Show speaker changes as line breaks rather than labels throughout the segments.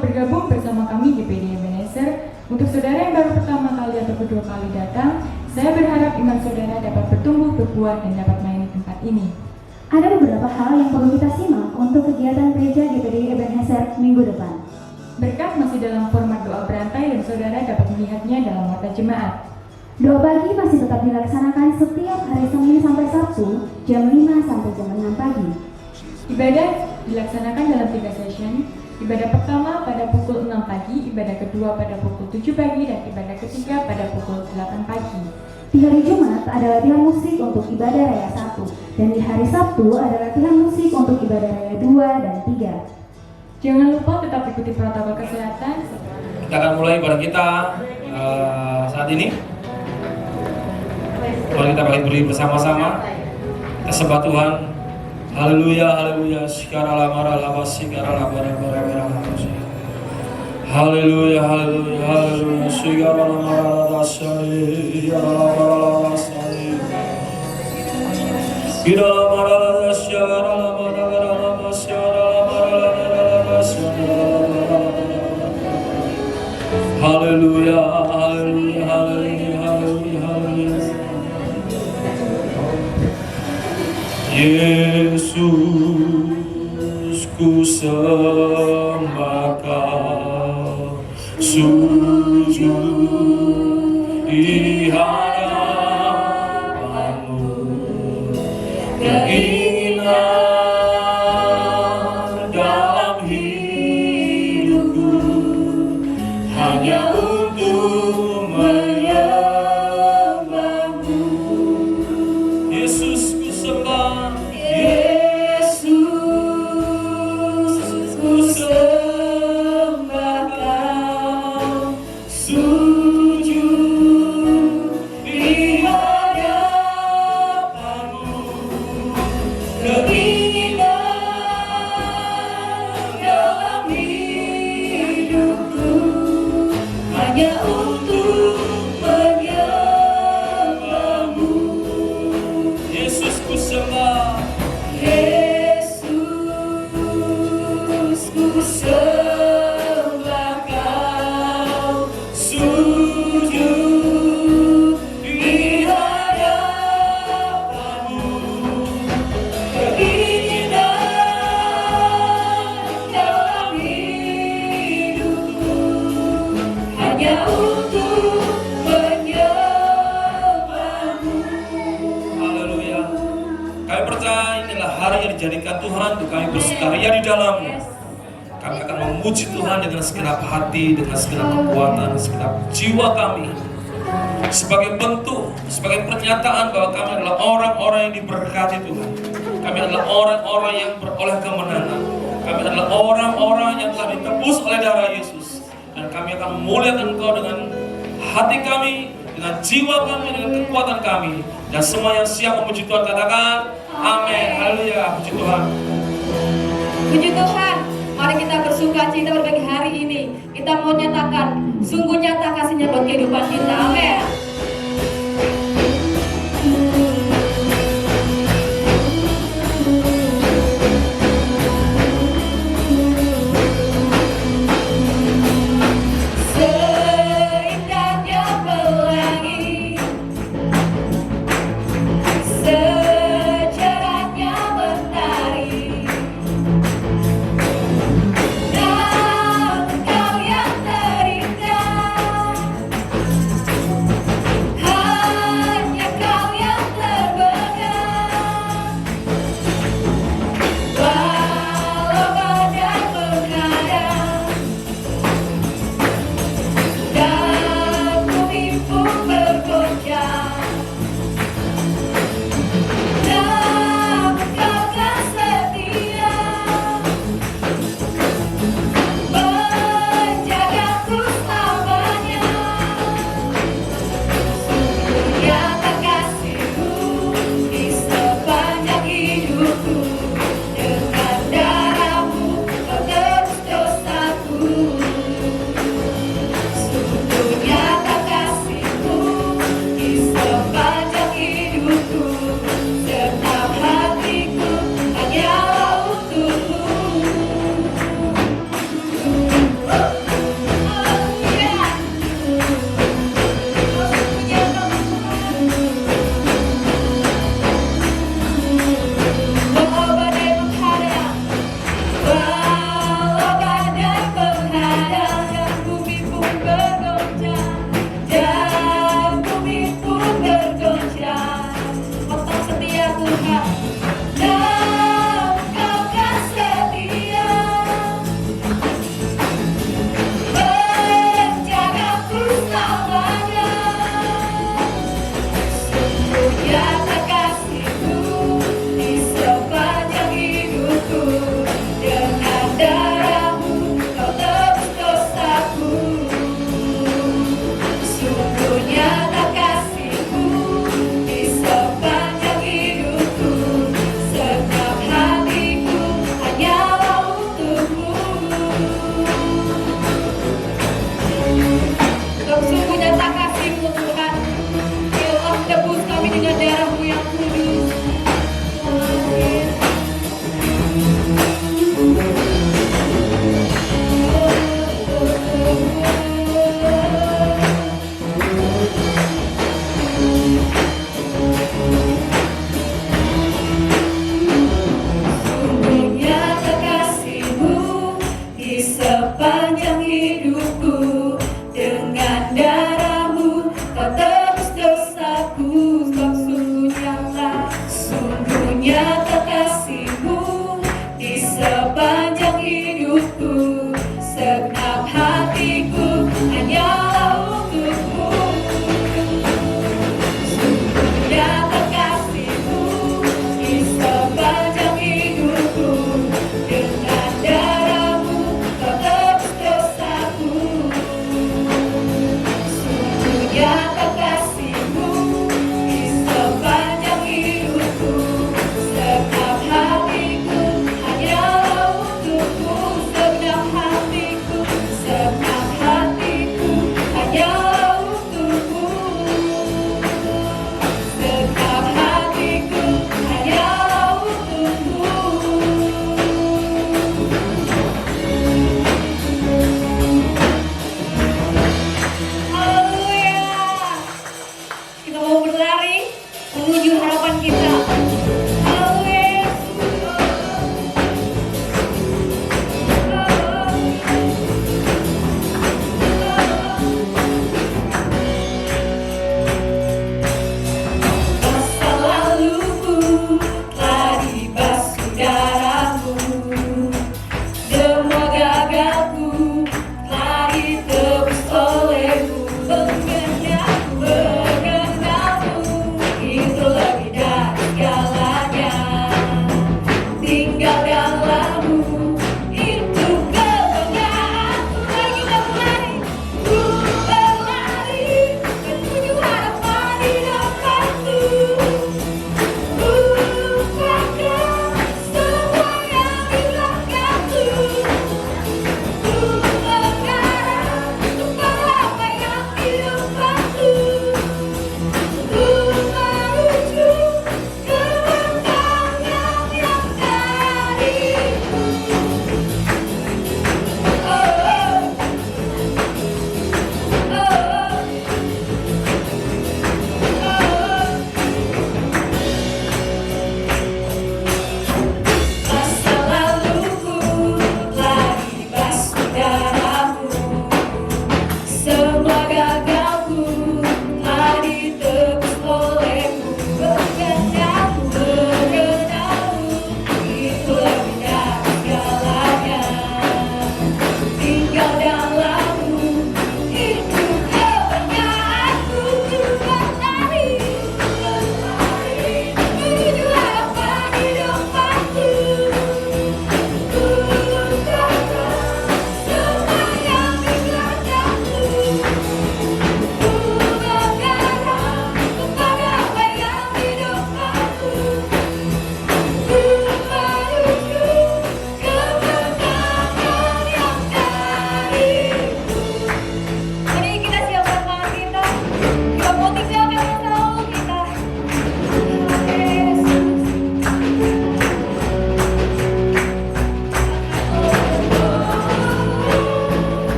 bergabung bersama kami di PDI Ebenezer. Untuk saudara yang baru pertama kali atau kedua kali datang, saya berharap iman saudara dapat bertumbuh, berbuah, dan dapat melayani tempat ini.
Ada beberapa hal yang perlu kita simak untuk kegiatan gereja di PDI Ebenezer minggu depan.
Berkat masih dalam format doa berantai dan saudara dapat melihatnya dalam warta jemaat.
Doa pagi masih tetap dilaksanakan setiap hari Senin sampai Sabtu jam 5 sampai jam 6 pagi.
Ibadah dilaksanakan dalam 3 session. Ibadah pertama pada pukul 6 pagi, ibadah kedua pada pukul 7 pagi, dan ibadah ketiga pada pukul 8 pagi.
Di hari Jumat ada latihan musik untuk ibadah raya 1, dan di hari Sabtu ada latihan musik untuk ibadah raya 2 dan 3.
Jangan lupa tetap ikuti protokol kesehatan.
Kita akan mulai ibadah kita saat ini. Mari kita berdiri bersama-sama. Kita sembah Tuhan. Haleluya, haleluya. Sekarang lama sekarang haleluya, haleluya, haleluya. Sekarang lama haleluya, haleluya, haleluya, haleluya, haleluya. Yesus, ku sembah Kau, sujud di hadapan-Mu, keinginan dalam hidupku hanya untuk menyembah-Mu. Yesus, ku sembah. Yesus, ku sembah Kau, sujud di hadapan-Mu, keinginan dalam hidupku hanya untuk menyembah-Mu. Yesus, ku sembah. Yesus, ku sembah Kau, sujud di hadapan-Mu, keinginan dalam hidupku hanya untuk menyembah-Mu. Haleluya. Kami percaya inilah hari yang dijadikan Tuhan untuk kami bersukaria di dalamnya. Kami akan memuji Tuhan dengan segenap hati, dengan segenap kekuatan, segenap jiwa kami. Sebagai bentuk, sebagai pernyataan bahwa kami adalah orang-orang yang diberkati Tuhan. Kami adalah orang-orang yang beroleh kemenangan. Kami adalah orang-orang yang telah ditebus oleh darah Yesus. Dan kami akan memuliakan Engkau dengan hati kami, dengan jiwa kami, dengan kekuatan kami. Dan semua yang siap memuji Tuhan katakan amin. Haleluya, puji Tuhan.
Puji Tuhan, mari kita bersuka cita berbagi hari ini. Kita mau nyatakan, sungguh nyata kasih-Nya buat kehidupan kita. Amin. Seindahnya pelangi, secerahnya mentari, dan Engkau yang terindah. hatiku hanyalah untukmu. Nyata kasih-Mu di sepanjang hidupku. Dengan darah-Mu Kau tebus dosaku. Sungguh nyata kasih-Mu di sepanjang hidupku. Segenap hatiku hanyalah untukmu. Segenap hatiku, segenap hatiku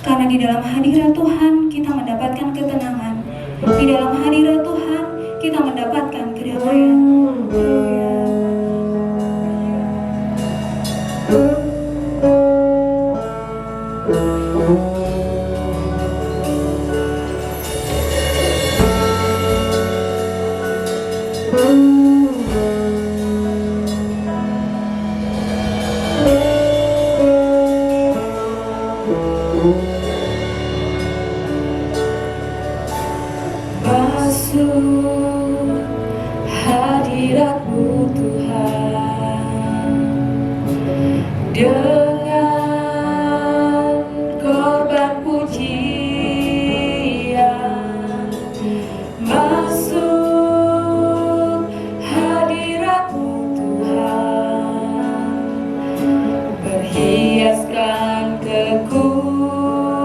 Karena di dalam hadirat Tuhan kita mendapatkan ketenangan. Di dalam hadirat Tuhan kita mendapatkan kedamaian.
Masuk hadirat-Mu Tuhan dengan korban pujian. Masuk hadirat-Mu Tuhan, berhiaskan kekudus.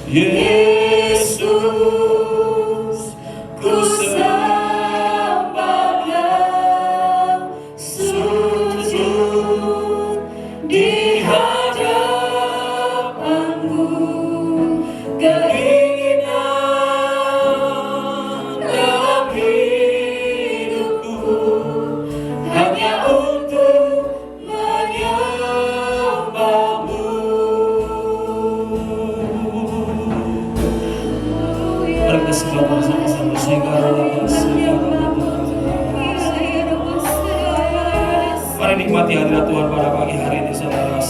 Yesus, ku sembah Kau, sujud di hadapan-Mu, keinginan dalam hidupku hanya untuk menyembah-Mu. Mari kita sembah bersama-sama. Mari nikmati hadirat Tuhan pada pagi hari ini, saudara.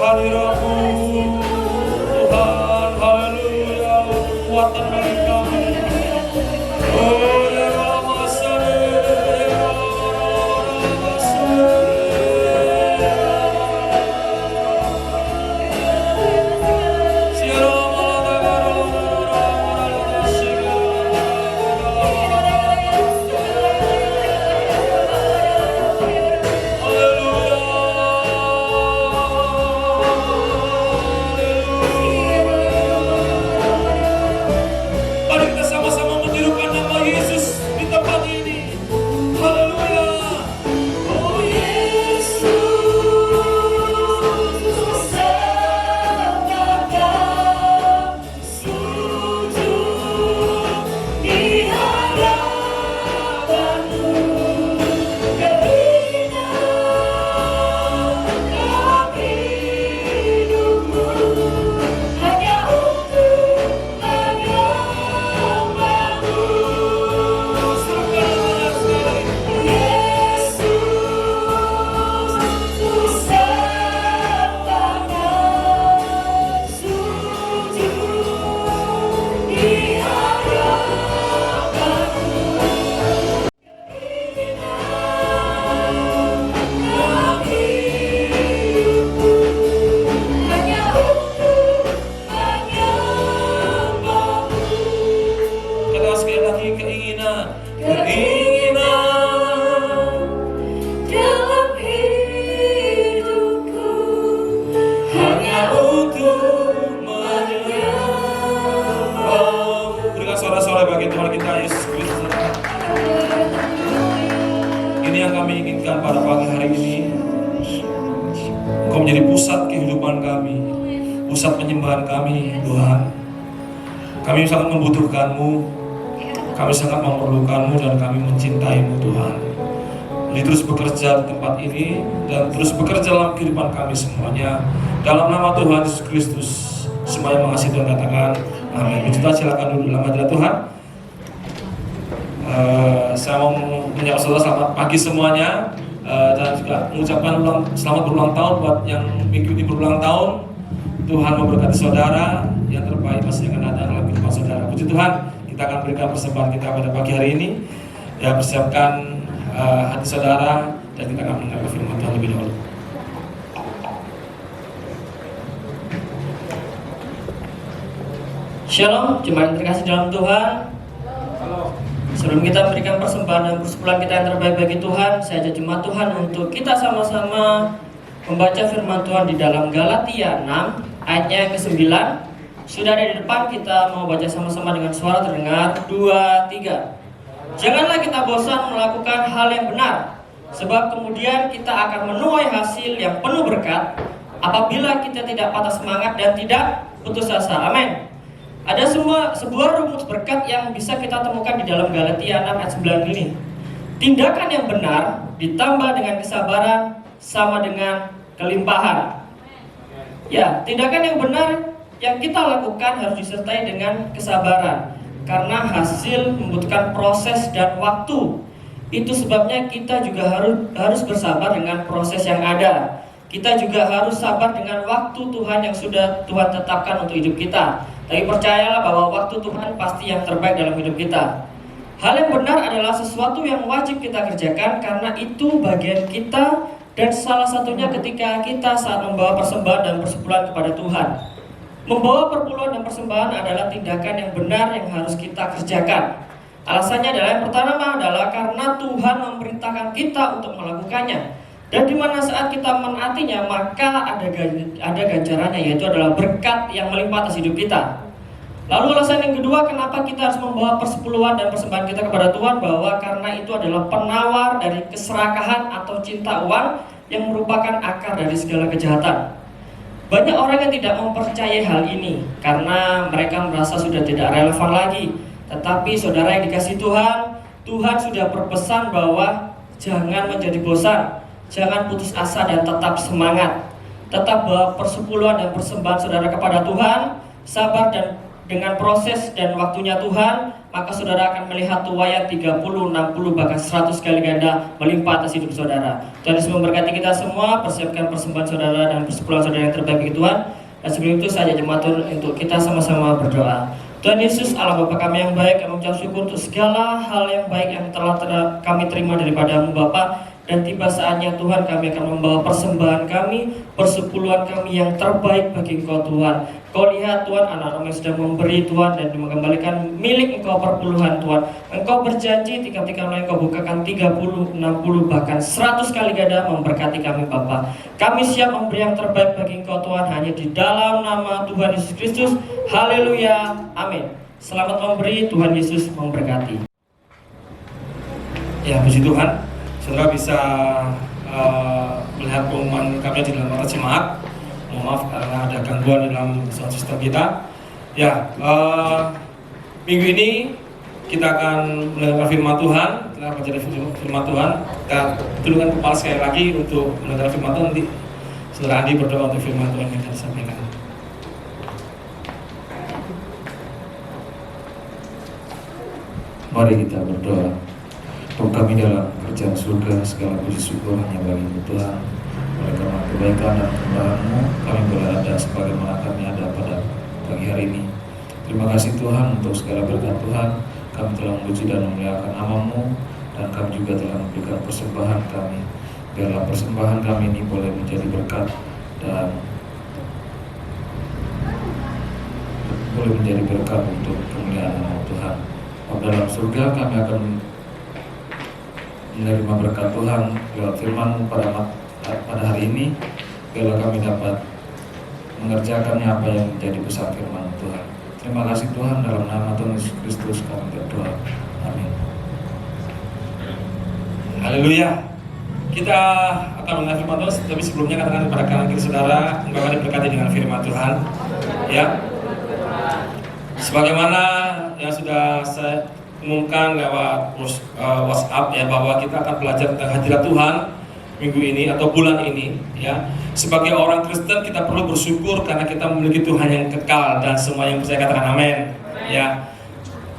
Hadiratmu Tuhan, haleluya, kekuatan bagi kami. Oh ya Ramasane, ya Ramasane. Mari kita sama-sama menirukan nama Yesus di tempat ini. Haleluya. Oh Yesus, ku sembah Kau, sujud di hadapan-Mu, keinginan dalam hidupku hanya untuk menyembah-Mu. Yesus, ku sembah Kau, sujud di hadapan-Mu, dalam hidupku hanya untuk menyembah-Mu. Kata sekali lagi, keinginan dalam hidupku hanya untuk menyembah-Mu. Berikan suara-suara bagi Tuhan kita Yesus Kristus. Ini yang kami inginkan pada pagi hari ini. Engkau menjadi pusat kehidupan kami, pusat penyembahan kami, Tuhan. Kami sangat membutuhkan-Mu, kami sangat memerlukan-Mu, dan kami mencintai-Mu, Tuhan. Jadi terus bekerja di tempat ini, dan terus bekerja dalam kehidupan kami semuanya. Dalam nama Tuhan Yesus Kristus, semuanya mengasihi Tuhan katakan, amin. Kita silakan dulu dalam hadirat Tuhan. Saya mau menyapa saudara, selamat pagi semuanya, dan juga mengucapkan selamat berulang tahun buat yang minggu ini berulang tahun. Tuhan memberkati saudara, yang terbaik masih akan datang dalam kehidupan saudara. Puji Tuhan, kita akan berikan persembahan kita pada pagi hari ini. Ya, persiapkan hati saudara, dan kita akan mendengar firman Tuhan lebih dahulu.
Shalom, jemaat yang terkasih dalam Tuhan. Sebelum kita berikan persembahan dan persepuluhan kita yang terbaik bagi Tuhan, saya ajak jemaat Tuhan untuk kita sama-sama membaca firman Tuhan di dalam Galatia 6 ayatnya yang ke-9. Sudah ada di depan, kita mau baca sama-sama dengan suara terdengar 2, 3. Janganlah kita bosan melakukan hal yang benar, sebab kemudian kita akan menuai hasil yang penuh berkat apabila kita tidak patah semangat dan tidak putus asa. Amin. Ada sebuah rumus berkat yang bisa kita temukan di dalam Galatia 6 ayat 9 ini. Tindakan yang benar ditambah dengan kesabaran sama dengan kelimpahan. Ya, tindakan yang benar yang kita lakukan harus disertai dengan kesabaran, karena hasil membutuhkan proses dan waktu. Itu sebabnya kita juga harus bersabar dengan proses yang ada. kita juga harus sabar dengan waktu Tuhan yang sudah Tuhan tetapkan untuk hidup kita. Tapi percayalah bahwa waktu Tuhan pasti yang terbaik dalam hidup kita. Hal yang benar adalah sesuatu yang wajib kita kerjakan karena itu bagian kita, dan salah satunya ketika kita saat membawa persembahan dan persepuluhan kepada Tuhan. Membawa perpuluhan dan persembahan adalah tindakan yang benar yang harus kita kerjakan. Alasannya adalah yang pertama adalah karena Tuhan memerintahkan kita untuk melakukannya. Dan di mana saat kita menaatinya maka ada ganjarannya, yaitu adalah berkat yang melimpah atas hidup kita. Lalu alasan yang kedua kenapa kita harus membawa persepuluhan dan persembahan kita kepada Tuhan, bahwa karena itu adalah penawar dari keserakahan atau cinta uang yang merupakan akar dari segala kejahatan. Banyak orang yang tidak mempercayai hal ini karena mereka merasa sudah tidak relevan lagi. Tetapi saudara yang dikasihi Tuhan, Tuhan sudah berpesan bahwa jangan menjadi bosan, jangan putus asa dan tetap semangat. Tetap bawa persepuluhan dan persembahan saudara kepada Tuhan, sabar dan dengan proses dan waktunya Tuhan, maka saudara akan melihat tuaian 30, 60, bahkan 100 kali ganda melimpah atas hidup saudara. Tuhan Yesus memberkati kita semua. Persiapkan persembahan saudara dan persepuluhan saudara yang terbaik bagi Tuhan. Dan sebelum itu saya ajak jemaat untuk kita sama-sama berdoa. Tuhan Yesus, Allah Bapa kami yang baik, kami mengucap syukur untuk segala hal yang baik yang telah kami terima daripada-Mu Bapa. Dan tiba saatnya Tuhan, kami akan membawa persembahan kami, persepuluhan kami yang terbaik bagi Engkau Tuhan. Kau lihat Tuhan, anak-anak yang sedang memberi Tuhan dan mengembalikan milik Engkau perpuluhan Tuhan. Engkau berjanji ketika Engkau bukakan 30, 60, bahkan 100 kali ganda memberkati kami Bapa. Kami siap memberi yang terbaik bagi Engkau Tuhan, hanya di dalam nama Tuhan Yesus Kristus. Haleluya, amin. Selamat memberi, Tuhan Yesus memberkati.
Ya, puji Tuhan. Saudara bisa melihat pengumuman kami di dalam rapat jemaat. Mohon maaf karena ada gangguan dalam sound system kita. Ya, minggu ini kita akan mendengar firman Tuhan. Kita akan baca firman Tuhan. Kita tundukkan kepala sekali lagi untuk mendengar firman Tuhan. Nanti Saudara Andi berdoa untuk firman Tuhan yang akan disampaikan.
Mari kita berdoa. Bapa kami dalam kerajaan surga, segala puji syukur hanya bagi Tuhan. Oleh karena kebaikan dan kemurahan-Mu, kami boleh ada sebagaimana kami ada pada pagi hari ini. Terima kasih Tuhan untuk segala berkat Tuhan. Kami telah memuji dan memuliakan nama-Mu, dan kami juga telah memberikan persembahan kami. Biarlah persembahan kami ini boleh menjadi berkat dan boleh menjadi berkat untuk kemuliaan nama Tuhan. Bapa dalam surga, kami akan menerima berkat Tuhan lewat firman pada hari ini. Biarlah kami dapat mengerjakannya apa yang menjadi pesan firman Tuhan. Terima kasih Tuhan, dalam nama Tuhan Yesus Kristus kami berdoa. Amin.
Haleluya. Kita akan mendengar firman Tuhan, tapi sebelumnya katakan kepada kanan kiri saudara, engkau akan diberkati dengan firman Tuhan. Ya. Sebagaimana yang sudah saya umumkan lewat WhatsApp ya, bahwa kita akan belajar tentang hadirat Tuhan minggu ini atau bulan ini ya. Sebagai orang Kristen kita perlu bersyukur karena kita memiliki Tuhan yang kekal, dan semua yang percaya katakan amin ya.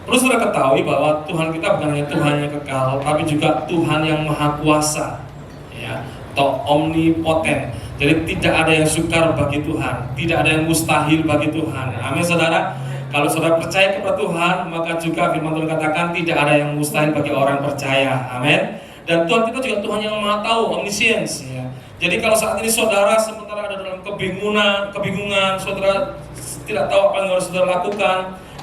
Perlu sudah ketahui bahwa Tuhan kita bukan hanya Tuhan yang kekal, tapi juga Tuhan yang maha kuasa ya, atau omnipoten. Jadi tidak ada yang sukar bagi Tuhan, tidak ada yang mustahil bagi Tuhan. Amin saudara. Kalau saudara percaya kepada Tuhan, maka juga firman Tuhan katakan tidak ada yang mustahil bagi orang percaya. Amin. Dan Tuhan kita juga Tuhan yang maha tahu, omniscience ya. Jadi kalau saat ini saudara sementara ada dalam kebingungan, saudara tidak tahu apa yang harus saudara lakukan,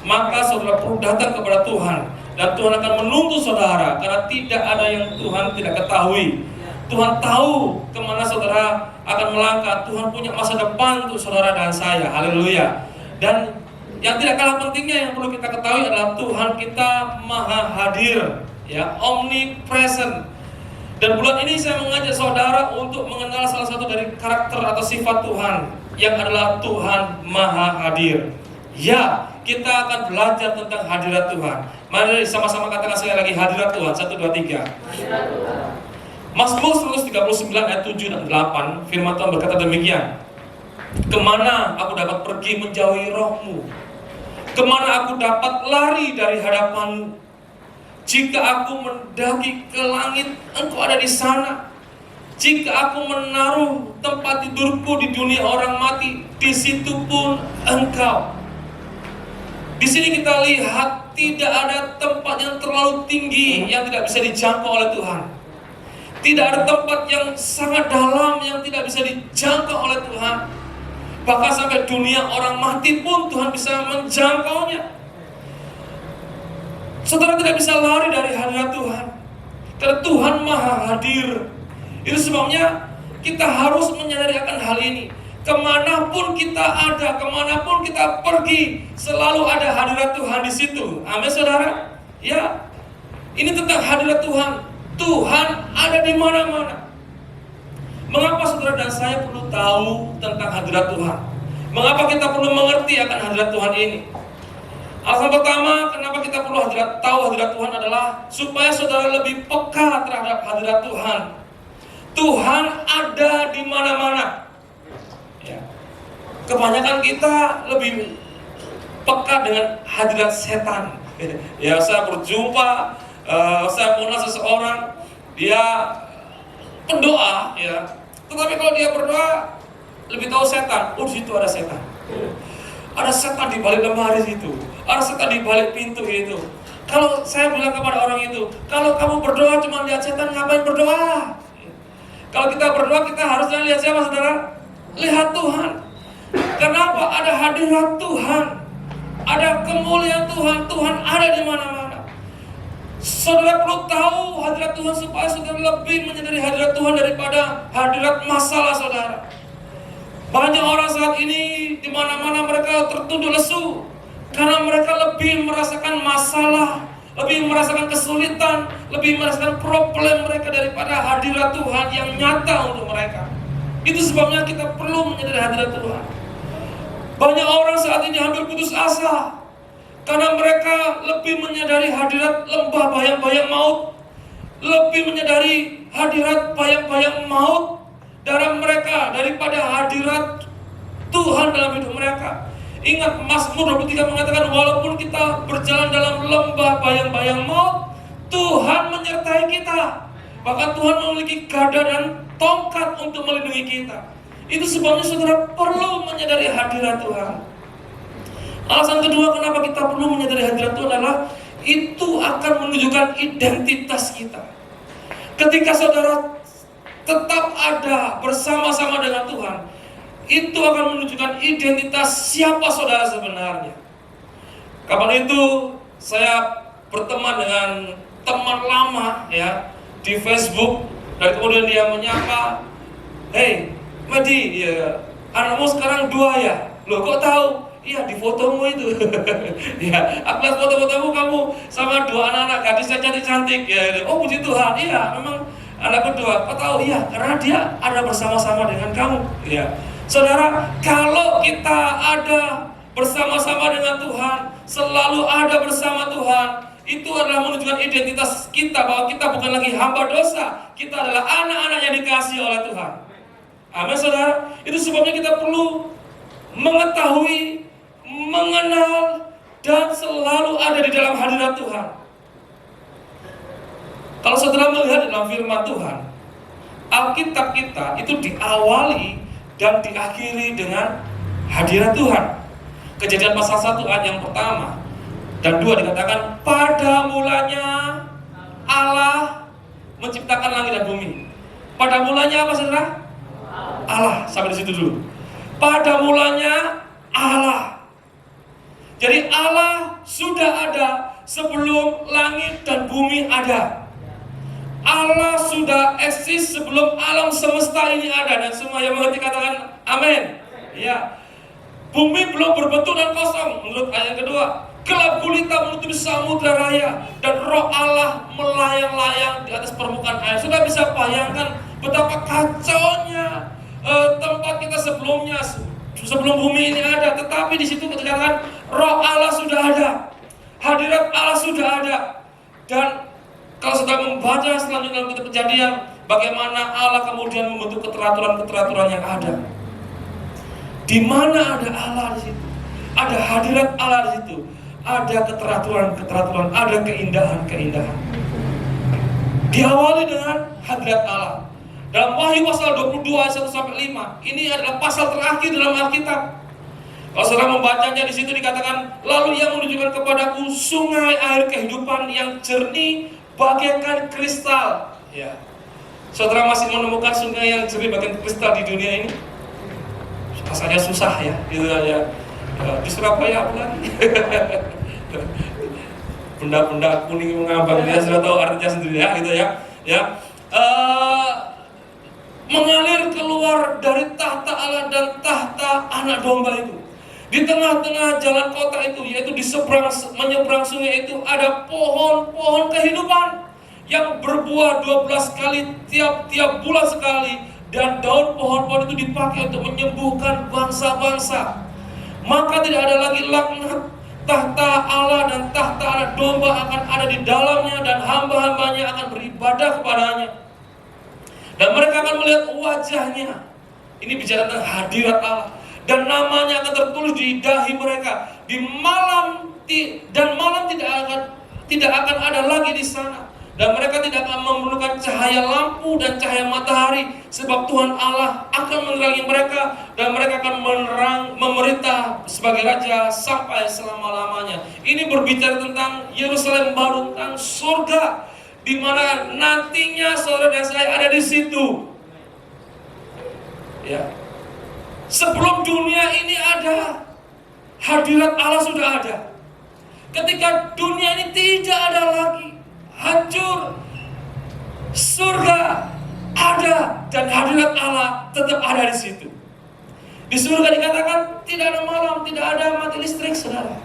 maka saudara perlu datang kepada Tuhan, dan Tuhan akan menuntun saudara, karena tidak ada yang Tuhan tidak ketahui. Tuhan tahu kemana saudara akan melangkah. Tuhan punya masa depan untuk saudara dan saya. Haleluya. Dan yang tidak kalah pentingnya yang perlu kita ketahui adalah Tuhan kita maha hadir ya, omnipresent. Dan bulan ini saya mengajak saudara untuk mengenal salah satu dari karakter atau sifat Tuhan, yang adalah Tuhan maha hadir. Ya, kita akan belajar tentang hadirat Tuhan. Mari sama-sama katakan sekali lagi, hadirat Tuhan. 1, 2, 3. Hadirat Tuhan. Mazmur 139 ayat 7 dan 8, firman Tuhan berkata demikian. Kemana aku dapat pergi menjauhi roh-Mu? Kemana aku dapat lari dari hadapan-Mu? Jika aku mendaki ke langit, Engkau ada di sana. Jika aku menaruh tempat tidurku di dunia orang mati, di situ pun Engkau. Di sini kita lihat tidak ada tempat yang terlalu tinggi yang tidak bisa dijangkau oleh Tuhan. Tidak ada tempat yang sangat dalam yang tidak bisa dijangkau oleh Tuhan. Bahkan sampai dunia orang mati pun Tuhan bisa menjangkaunya. Saudara tidak bisa lari dari hadirat Tuhan, karena Tuhan Maha Hadir. Itu sebabnya kita harus menyadari akan hal ini. Kemanapun kita ada, kemanapun kita pergi, selalu ada hadirat Tuhan di situ. Amin, saudara. Ya, ini tentang hadirat Tuhan. Tuhan ada di mana-mana. Mengapa saudara dan saya perlu tahu tentang hadirat Tuhan? Mengapa kita perlu mengerti akan hadirat Tuhan ini? Alasan pertama, kenapa kita perlu tahu hadirat Tuhan adalah supaya saudara lebih peka terhadap hadirat Tuhan. Tuhan ada di mana-mana. Ya. Kebanyakan kita lebih peka dengan hadirat setan. Ya, saya berjumpa, saya mengenal seseorang, dia pendoa, ya. Tetapi kalau dia berdoa, lebih tahu setan. Oh, di situ ada setan. Ada setan di balik lemari situ. Ada setan di balik pintu itu. Kalau saya bilang kepada orang itu, kalau kamu berdoa cuma lihat setan, ngapain berdoa? Kalau kita berdoa, kita harusnya lihat siapa, saudara? Lihat Tuhan. Kenapa? Ada hadirat Tuhan, ada kemuliaan Tuhan. Tuhan ada di mana-mana. Saudara perlu tahu hadirat Tuhan supaya saudara lebih menyadari hadirat Tuhan daripada hadirat masalah saudara. Banyak orang saat ini di mana-mana mereka tertunduk lesu karena mereka lebih merasakan masalah, lebih merasakan kesulitan, lebih merasakan problem mereka daripada hadirat Tuhan yang nyata untuk mereka. Itu sebabnya kita perlu menyadari hadirat Tuhan. Banyak orang saat ini hampir putus asa karena mereka lebih menyadari hadirat lembah bayang-bayang maut, lebih menyadari hadirat bayang-bayang maut dalam mereka daripada hadirat Tuhan dalam hidup mereka. Ingat, Mazmur 23 mengatakan, walaupun kita berjalan dalam lembah bayang-bayang maut, Tuhan menyertai kita. Bahkan Tuhan memiliki gada dan tongkat untuk melindungi kita. Itu sebabnya saudara perlu menyadari hadirat Tuhan. Alasan kedua kenapa kita perlu menyadari hadirat Tuhan adalah itu akan menunjukkan identitas kita. Ketika saudara tetap ada bersama-sama dengan Tuhan, itu akan menunjukkan identitas siapa saudara sebenarnya. Kapan itu saya berteman dengan teman lama, ya, di Facebook, dan kemudian dia menyapa, "Hei, Medi, ya, anakmu sekarang 2 ya? Loh, kok tahu?" "Iya, di fotomu itu." "Ya, aku lihat foto-fotomu kamu sama 2 anak-anak gadis yang cantik-cantik." Ya, "Oh, puji Tuhan, iya, memang anakku 2. Kok tahu?" "Iya, karena dia ada bersama-sama dengan kamu." Ya. Saudara, kalau kita ada bersama-sama dengan Tuhan, selalu ada bersama Tuhan, itu adalah menunjukkan identitas kita bahwa kita bukan lagi hamba dosa, kita adalah anak-anak yang dikasihi oleh Tuhan. Amin, saudara. Itu sebabnya kita perlu mengetahui, mengenal, dan selalu ada di dalam hadirat Tuhan. Kalau saudara melihat dalam firman Tuhan, Alkitab kita itu diawali dan diakhiri dengan hadirat Tuhan. Kejadian pasal 1 ayat yang pertama dan 2 dikatakan, pada mulanya Allah menciptakan langit dan bumi. Pada mulanya apa, saudara? Allah. Sampai di situ dulu. Pada mulanya Allah. Jadi Allah sudah ada sebelum langit dan bumi ada. Allah sudah eksis sebelum alam semesta ini ada, dan semua yang mengerti katakan amin. Ya. Bumi belum berbentuk dan kosong. Menurut ayat kedua, gelap gulita menutupi samudra raya dan roh Allah melayang-layang di atas permukaan air. Sudah bisa bayangkan betapa kacaunya tempat kita sebelumnya, sebelum bumi ini ada. Tetapi di situ dikatakan roh Allah sudah ada, hadirat Allah sudah ada. Dan kalau sudah membaca selanjutnya dalam kitab Kejadian, bagaimana Allah kemudian membentuk keteraturan-keteraturan yang ada. Di mana ada Allah di situ, ada hadirat Allah di situ, ada keteraturan-keteraturan, ada keindahan-keindahan. Diawali dengan hadirat Allah, Dalam Wahyu pasal 22 ayat 1-5, ini adalah pasal terakhir dalam Alkitab. Kalau saudara membacanya, di situ dikatakan, lalu Ia menunjukkan kepadaku sungai air kehidupan yang jernih bagaikan kristal. Ya. Saudara masih menemukan sungai yang jernih bagaikan kristal di dunia ini? Rasanya susah ya, gitu ya. Di Surabaya bukan? Benda-benda kuning mengambang, dia sudah tahu artinya sendiri ya, gitu ya. Ya. Mengalir keluar dari tahta Allah dan tahta anak domba itu. Di tengah-tengah jalan kota itu, yaitu di menyeberang sungai itu, ada pohon-pohon kehidupan yang berbuah 12 kali tiap bulan sekali, dan daun pohon-pohon itu dipakai untuk menyembuhkan bangsa-bangsa. Maka tidak ada lagi laknat. Tahta Allah dan tahta anak domba akan ada di dalamnya, dan hamba-hambanya akan beribadah kepadanya. Dan mereka akan melihat wajahnya. Ini bicara tentang hadirat Allah. Dan namanya akan tertulis di dahi mereka. Di malam tidak akan ada lagi di sana. Dan mereka tidak akan memerlukan cahaya lampu dan cahaya matahari, sebab Tuhan Allah akan menerangi mereka, dan mereka akan memerintah sebagai raja sampai selama-lamanya. Ini berbicara tentang Yerusalem baru, tentang surga, di mana nantinya saudara dan saya ada di situ. Ya. Sebelum dunia ini ada, hadirat Allah sudah ada. Ketika dunia ini tidak ada lagi, hancur, surga ada, dan hadirat Allah tetap ada di situ. Di surga dikatakan tidak ada malam, tidak ada mati listrik, saudara.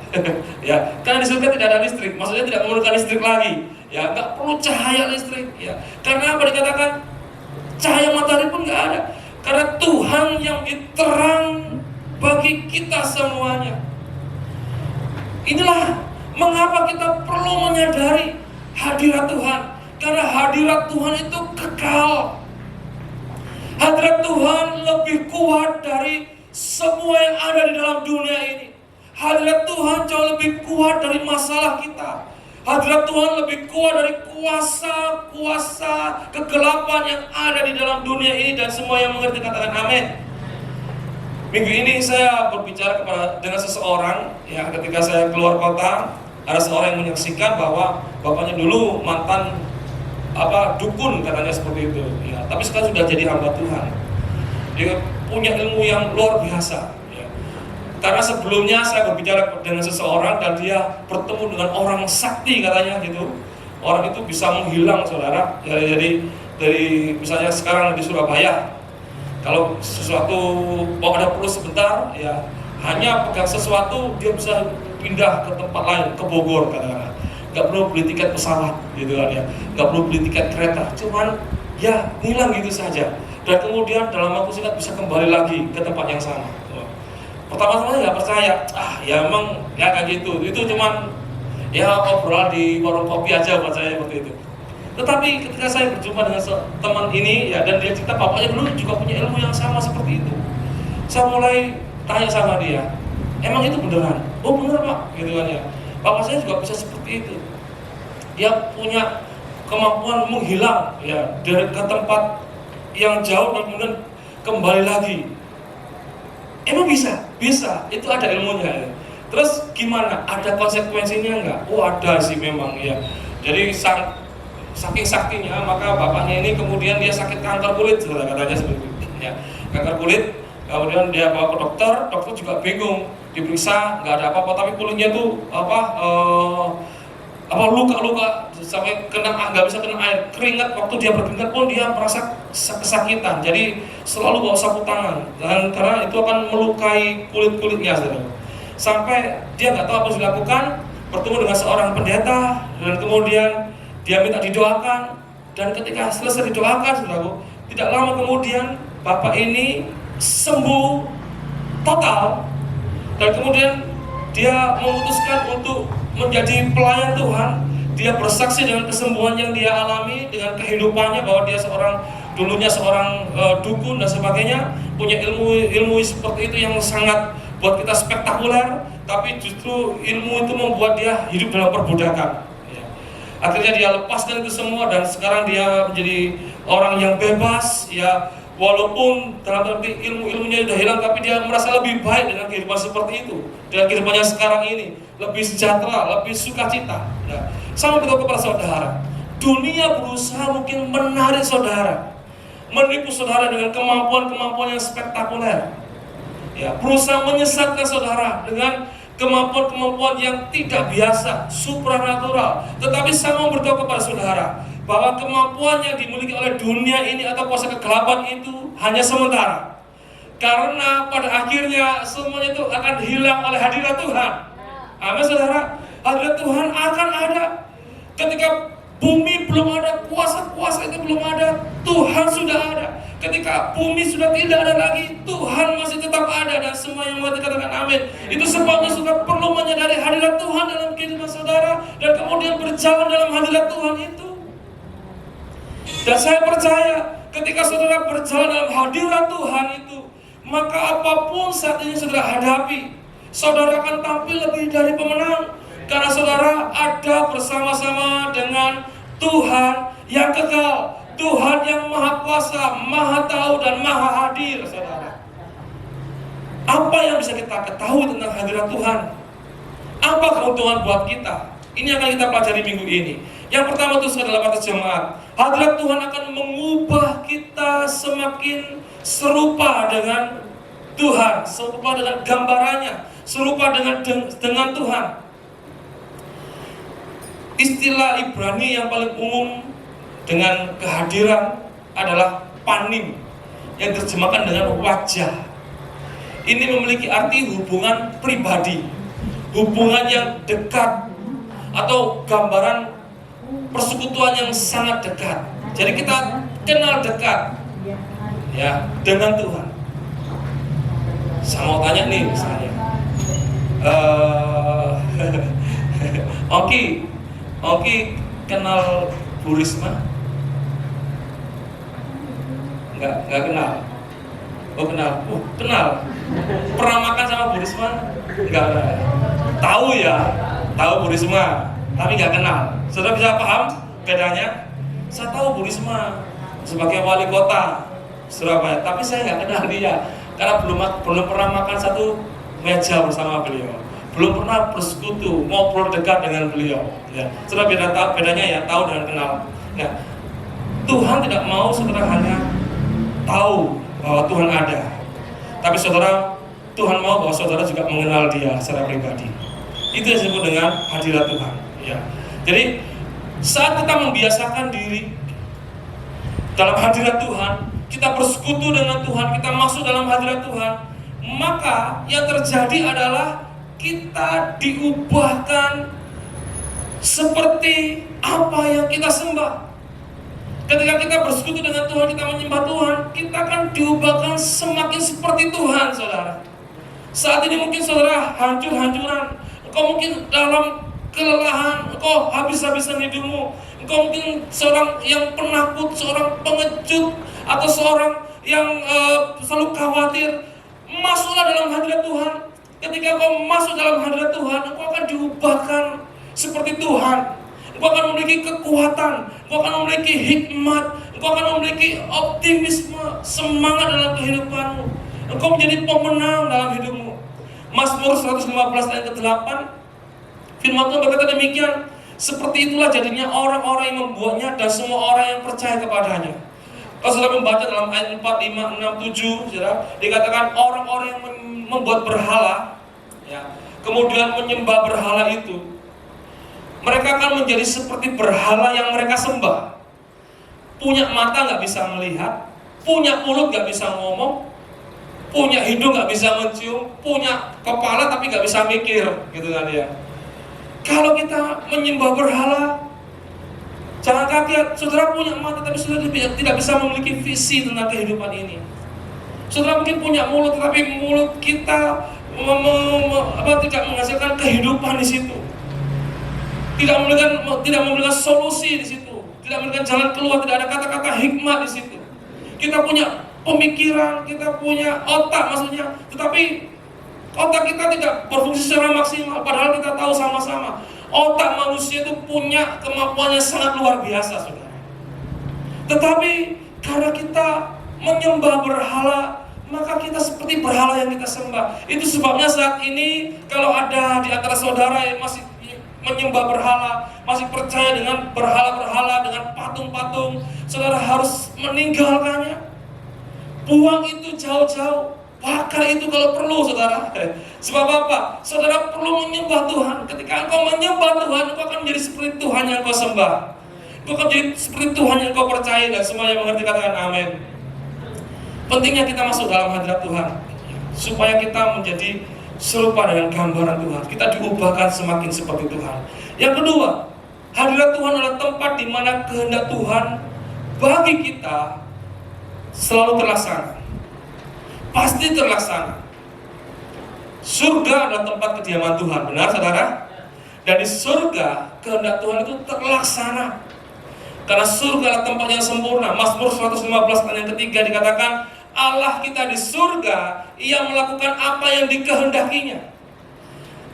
Ya, karena di surga tidak ada listrik, maksudnya tidak memerlukan listrik lagi. Ya, nggak perlu cahaya listrik. Ya, karena apa dikatakan cahaya matahari pun nggak ada. Karena Tuhan yang diterang bagi kita semuanya. Inilah mengapa kita perlu menyadari hadirat Tuhan. Karena hadirat Tuhan itu kekal. Hadirat Tuhan lebih kuat dari semua yang ada di dalam dunia ini. Hadirat Tuhan jauh lebih kuat dari masalah kita. Hadirat Tuhan lebih kuat dari kuasa kegelapan yang ada di dalam dunia ini, dan semua yang mengerti katakan amin. Minggu ini saya berbicara dengan seseorang, ya, ketika saya keluar kota, ada seorang yang menyaksikan bahwa bapaknya dulu mantan dukun, katanya seperti itu. Ya, tapi sekarang sudah jadi hamba Tuhan. Dia punya ilmu yang luar biasa. Karena sebelumnya saya berbicara dengan seseorang dan dia bertemu dengan orang sakti, katanya gitu. Orang itu bisa menghilang, saudara. Jadi dari misalnya sekarang di Surabaya, kalau sesuatu mau ada perlu sebentar, ya hanya pegang sesuatu dia bisa pindah ke tempat lain, ke Bogor, katakanlah. Gak perlu beli tiket pesawat, gitu kan ya. Gak perlu beli tiket kereta, cuman ya hilang gitu saja. Dan kemudian dalam waktu singkat bisa kembali lagi ke tempat yang sama. Pertama-tama nggak percaya, ya emang ya kayak gitu, itu cuman ya obrolan di warung kopi aja buat saya seperti itu. Tetapi ketika saya berjumpa dengan teman ini, ya, dan dia cerita bapaknya dulu juga punya ilmu yang sama seperti itu, saya mulai tanya sama dia, emang itu beneran? Oh bener Pak, gitu kan ya. Bapak saya juga bisa seperti itu. Dia punya kemampuan menghilang, ya, dari ke tempat yang jauh dan kemudian kembali lagi. Emang bisa? Bisa, itu ada ilmunya ya. Terus gimana? Ada konsekuensinya enggak? Oh ada sih memang ya. Jadi saking saktinya, maka bapaknya ini kemudian dia sakit kanker kulit, katanya seperti itu ya. Kanker kulit, kemudian dia bawa ke dokter juga bingung, diperiksa nggak ada apa-apa, tapi kulitnya tuh luka-luka sampai nggak bisa kena air, keringat, waktu dia berkeringat pun dia merasa kesakitan, jadi selalu bawa sapu tangan, dan karena itu akan melukai kulitnya, sampai dia nggak tahu apa yang dilakukan, bertemu dengan seorang pendeta, dan kemudian dia minta didoakan, dan ketika selesai didoakan, saudaraku, tidak lama kemudian bapak ini sembuh total, dan kemudian dia memutuskan untuk menjadi pelayan Tuhan. Dia bersaksi dengan kesembuhan yang dia alami, dengan kehidupannya, bahwa dia dulunya seorang dukun dan sebagainya, punya ilmu seperti itu yang sangat buat kita spektakuler, tapi justru ilmu itu membuat dia hidup dalam perbudakan. Ya. Akhirnya dia lepaskan itu semua, dan sekarang dia menjadi orang yang bebas, ya walaupun dalam arti ilmunya sudah hilang, tapi dia merasa lebih baik dengan kehidupan seperti itu, dengan kehidupannya sekarang ini, lebih sejahtera, lebih sukacita. Nah, sama betul kepada saudara. Dunia berusaha mungkin menarik saudara, menipu saudara dengan kemampuan-kemampuan yang spektakuler. Ya, berusaha menyesatkan saudara dengan kemampuan-kemampuan yang tidak biasa, supranatural. Tetapi saya mau berdoa kepada saudara bahwa kemampuan yang dimiliki oleh dunia ini atau kuasa kegelapan itu hanya sementara. Karena pada akhirnya semuanya itu akan hilang oleh hadirat Tuhan. Amin saudara. Hadirat Tuhan akan ada. Ketika bumi belum ada, kuasa-kuasa itu belum ada, Tuhan sudah ada. Ketika bumi sudah tidak ada lagi, Tuhan masih tetap ada, dan semua yang mengerti katakan amin. Itu sebabnya saudara perlu menyadari hadirat Tuhan dalam kehidupan saudara, dan kemudian berjalan dalam hadirat Tuhan itu. Dan saya percaya ketika saudara berjalan dalam hadirat Tuhan itu, maka apapun saat ini saudara hadapi, saudara akan tampil lebih dari pemenang. Karena saudara ada bersama-sama dengan Tuhan yang kekal, Tuhan yang maha kuasa, maha tahu, dan maha hadir, saudara. Apa yang bisa kita ketahui tentang hadirat Tuhan? Apa keuntungan buat kita? Ini akan kita pelajari minggu ini. Yang pertama itu adalah kata jemaat, hadirat Tuhan akan mengubah kita semakin serupa dengan Tuhan, serupa dengan gambarannya, serupa dengan Tuhan. Istilah Ibrani yang paling umum dengan kehadiran adalah panim, yang terjemahkan dengan wajah. Ini memiliki arti hubungan pribadi, hubungan yang dekat, atau gambaran persekutuan yang sangat dekat. Jadi kita kenal dekat ya dengan Tuhan. Saya mau tanya nih misalnya, Oki kenal Bu Risma? Enggak kenal. Oh kenal. Kenal. Pernah makan sama Bu Risma? Enggak. Tahu Bu Risma, tapi enggak kenal. Saudara bisa paham bedanya? Saya tahu Bu Risma sebagai wali kota Surabaya, tapi saya enggak kenal dia karena belum pernah makan satu meja bersama beliau. Belum pernah bersekutu, ngobrol dekat dengan beliau. Ya, saudara bedanya ya, tahu dengan kenal. Nah, Tuhan tidak mau saudara hanya tahu bahwa Tuhan ada, tapi saudara, Tuhan mau bahwa saudara juga mengenal Dia secara pribadi. Itu yang disebut dengan hadirat Tuhan. Ya, jadi saat kita membiasakan diri dalam hadirat Tuhan, kita bersekutu dengan Tuhan, kita masuk dalam hadirat Tuhan, maka yang terjadi adalah kita diubahkan seperti apa yang kita sembah. Ketika kita bersekutu dengan Tuhan, kita menyembah Tuhan, kita akan diubahkan semakin seperti Tuhan, saudara. Saat ini mungkin saudara hancur-hancuran, engkau mungkin dalam kelelahan, engkau habis-habisan hidupmu, engkau mungkin seorang yang penakut, seorang pengecut, atau seorang yang selalu khawatir. Masuklah dalam hadirat Tuhan. Ketika kau masuk dalam hadirat Tuhan, engkau akan diubahkan seperti Tuhan. Engkau akan memiliki kekuatan, engkau akan memiliki hikmat, engkau akan memiliki optimisme, semangat dalam kehidupanmu. Engkau menjadi pemenang dalam hidupmu. Mazmur 115 ayat ke-8, firman Tuhan berkata demikian, seperti itulah jadinya orang-orang yang membuatnya dan semua orang yang percaya kepadanya. Kalau sudah membaca dalam ayat 4, 5, 6, 7, saudara, dikatakan orang-orang yang membuat berhala, ya, kemudian menyembah berhala itu, mereka akan menjadi seperti berhala yang mereka sembah. Punya mata nggak bisa melihat, punya mulut nggak bisa ngomong, punya hidung nggak bisa mencium, punya kepala tapi nggak bisa mikir, gitu kan ya. Kalau kita menyembah berhala, jangan kaget, saudara punya mata tapi saudara tidak bisa memiliki visi tentang kehidupan ini. Saudara mungkin punya mulut, tetapi mulut kita tidak menghasilkan kehidupan di situ. Tidak memberikan solusi di situ. Tidak memberikan jalan keluar, tidak ada kata-kata hikmat di situ. Kita punya pemikiran, kita punya otak maksudnya, tetapi otak kita tidak berfungsi secara maksimal. Padahal kita tahu sama-sama, otak manusia itu punya kemampuan yang sangat luar biasa, saudara. Tetapi karena kita menyembah berhala, maka kita seperti berhala yang kita sembah. Itu sebabnya saat ini kalau ada di antara saudara yang masih menyembah berhala, masih percaya dengan berhala-berhala, dengan patung-patung, saudara harus meninggalkannya. Buang itu jauh-jauh. Bakar itu kalau perlu, saudara. Sebab apa? Saudara perlu menyembah Tuhan. Ketika engkau menyembah Tuhan, engkau akan menjadi seperti Tuhan yang engkau sembah. Engkau akan menjadi seperti Tuhan yang engkau percaya, dan semua yang mengerti katakan amin. Pentingnya kita masuk dalam hadirat Tuhan, supaya kita menjadi serupa dengan gambaran Tuhan. Kita diubahkan semakin seperti Tuhan. Yang kedua, hadirat Tuhan adalah tempat di mana kehendak Tuhan bagi kita selalu terlaksana. Pasti terlaksana. Surga adalah tempat kediaman Tuhan, benar saudara? Dan di surga kehendak Tuhan itu terlaksana. Karena surga adalah tempat yang sempurna. Mazmur 115 ayat yang ketiga dikatakan, Allah kita di surga, Ia melakukan apa yang dikehendakinya.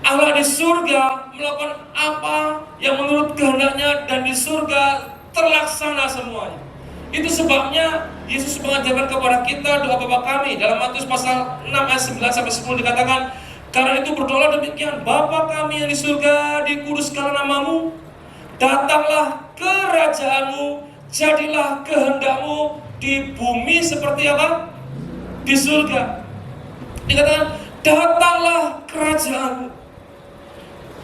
Allah di surga melakukan apa yang menurut kehendaknya, dan di surga terlaksana semuanya. Itu sebabnya Yesus mengajarkan kepada kita doa Bapa kami. Dalam Matius pasal 6 ayat 9-10 dikatakan, karena itu berdoa demikian, Bapa kami yang di surga, dikuduskanlah namamu, datanglah kerajaanmu, jadilah kehendakmu di bumi seperti apa? Di surga. Dikatakan, datanglah kerajaanmu.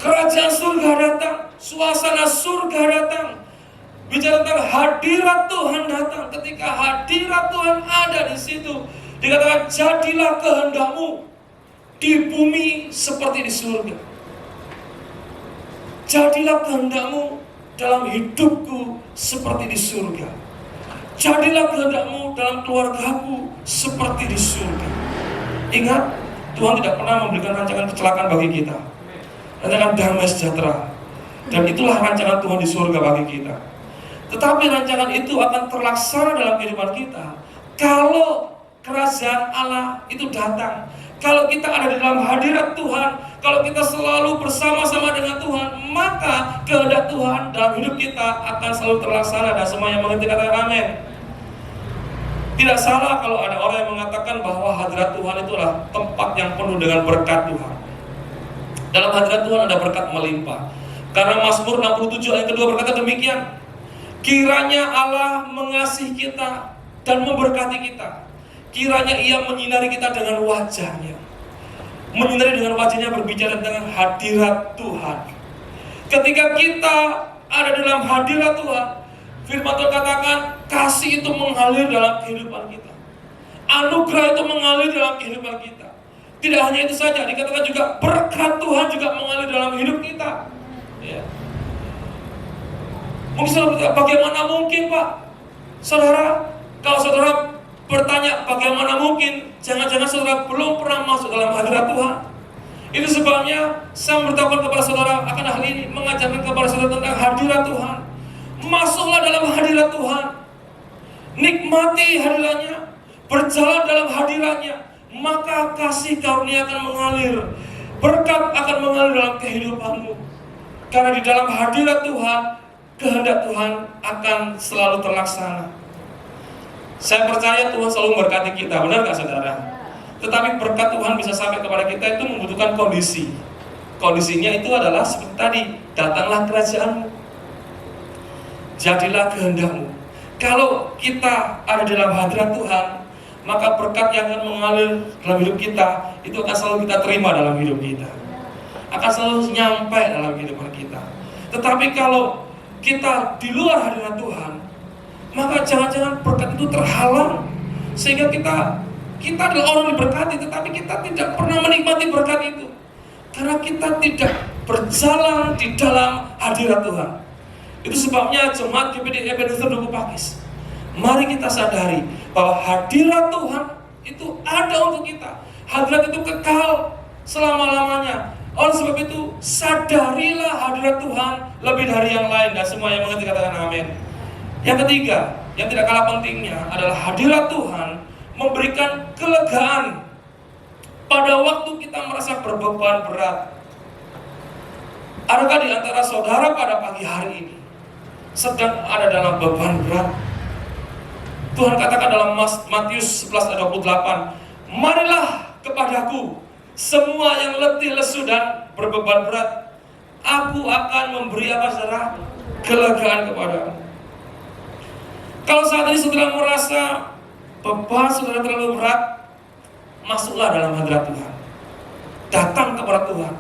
Kerajaan surga datang, suasana surga datang. Bicara tentang hadirat Tuhan datang. Ketika hadirat Tuhan ada di situ, dikatakan, jadilah kehendakmu di bumi seperti di surga. Jadilah kehendakmu dalam hidupku seperti di surga. Jadilah kehendakmu dalam keluargaku seperti di surga. Ingat, Tuhan tidak pernah memberikan rancangan kecelakaan bagi kita. Rancangan damai sejahtera. Dan itulah rancangan Tuhan di surga bagi kita. Tetapi rancangan itu akan terlaksana dalam kehidupan kita kalau kerajaan Allah itu datang. Kalau kita ada di dalam hadirat Tuhan, kalau kita selalu bersama-sama dengan Tuhan, maka kehendak Tuhan dalam hidup kita akan selalu terlaksana. Dan semua yang mengerti katakan amin. Tidak salah kalau ada orang yang mengatakan bahwa hadirat Tuhan itulah tempat yang penuh dengan berkat Tuhan. Dalam hadirat Tuhan ada berkat melimpah. Karena Mazmur 67 ayat kedua berkata demikian, kiranya Allah mengasihi kita dan memberkati kita. Kiranya Ia menyinari kita dengan wajahnya. Menyinari dengan wajahnya berbicara tentang hadirat Tuhan. Ketika kita ada dalam hadirat Tuhan, firman Tuhan katakan, kasih itu mengalir dalam kehidupan kita. Anugerah itu mengalir dalam kehidupan kita. Tidak hanya itu saja, dikatakan juga berkat Tuhan juga mengalir dalam hidup kita. Ya. Mungkin saudara bertanya, bagaimana mungkin Pak? Saudara, kalau saudara bertanya bagaimana mungkin, jangan-jangan saudara belum pernah masuk dalam hadirat Tuhan. Itu sebabnya saya memberitahukan kepada saudara akan hal ini, mengajarkan kepada saudara tentang hadirat Tuhan. Masuklah dalam hadirat Tuhan, nikmati hadiratnya, berjalan dalam hadiratnya, maka kasih karunia akan mengalir, berkat akan mengalir dalam kehidupanmu. Karena di dalam hadirat Tuhan, kehendak Tuhan akan selalu terlaksana. Saya percaya Tuhan selalu memberkati kita, benar gak saudara? Tetapi berkat Tuhan bisa sampai kepada kita itu membutuhkan kondisi. Kondisinya itu adalah seperti tadi, datanglah kerajaanmu, jadilah kehendakmu. Kalau kita ada dalam hadirat Tuhan, maka berkat yang akan mengalir dalam hidup kita itu akan selalu kita terima dalam hidup kita, akan selalu nyampe dalam kehidupan kita. Tetapi kalau kita di luar hadirat Tuhan, maka jangan-jangan berkat itu terhalang, sehingga kita adalah orang yang diberkati, tetapi kita tidak pernah menikmati berkat itu karena kita tidak berjalan di dalam hadirat Tuhan. Itu sebabnya jemaat GPD Ebenezer Duku Pakis, mari kita sadari bahwa hadirat Tuhan itu ada untuk kita. Hadirat itu kekal selama-lamanya. Oleh sebab itu, sadarilah hadirat Tuhan lebih dari yang lain. Dan semua yang mengerti katakan amin. Yang ketiga, yang tidak kalah pentingnya adalah hadirat Tuhan memberikan kelegaan pada waktu kita merasa berbeban berat. Adakah di antara saudara pada pagi hari ini sedang ada dalam beban berat? Tuhan katakan dalam Matius 11 ayat 28, marilah kepadaku semua yang letih, lesu dan berbeban berat, aku akan memberi apa saudara? Kelegaan kepadamu. Kalau saat ini saudara merasa beban saudara terlalu berat, masuklah dalam hadirat Tuhan. Datang kepada Tuhan,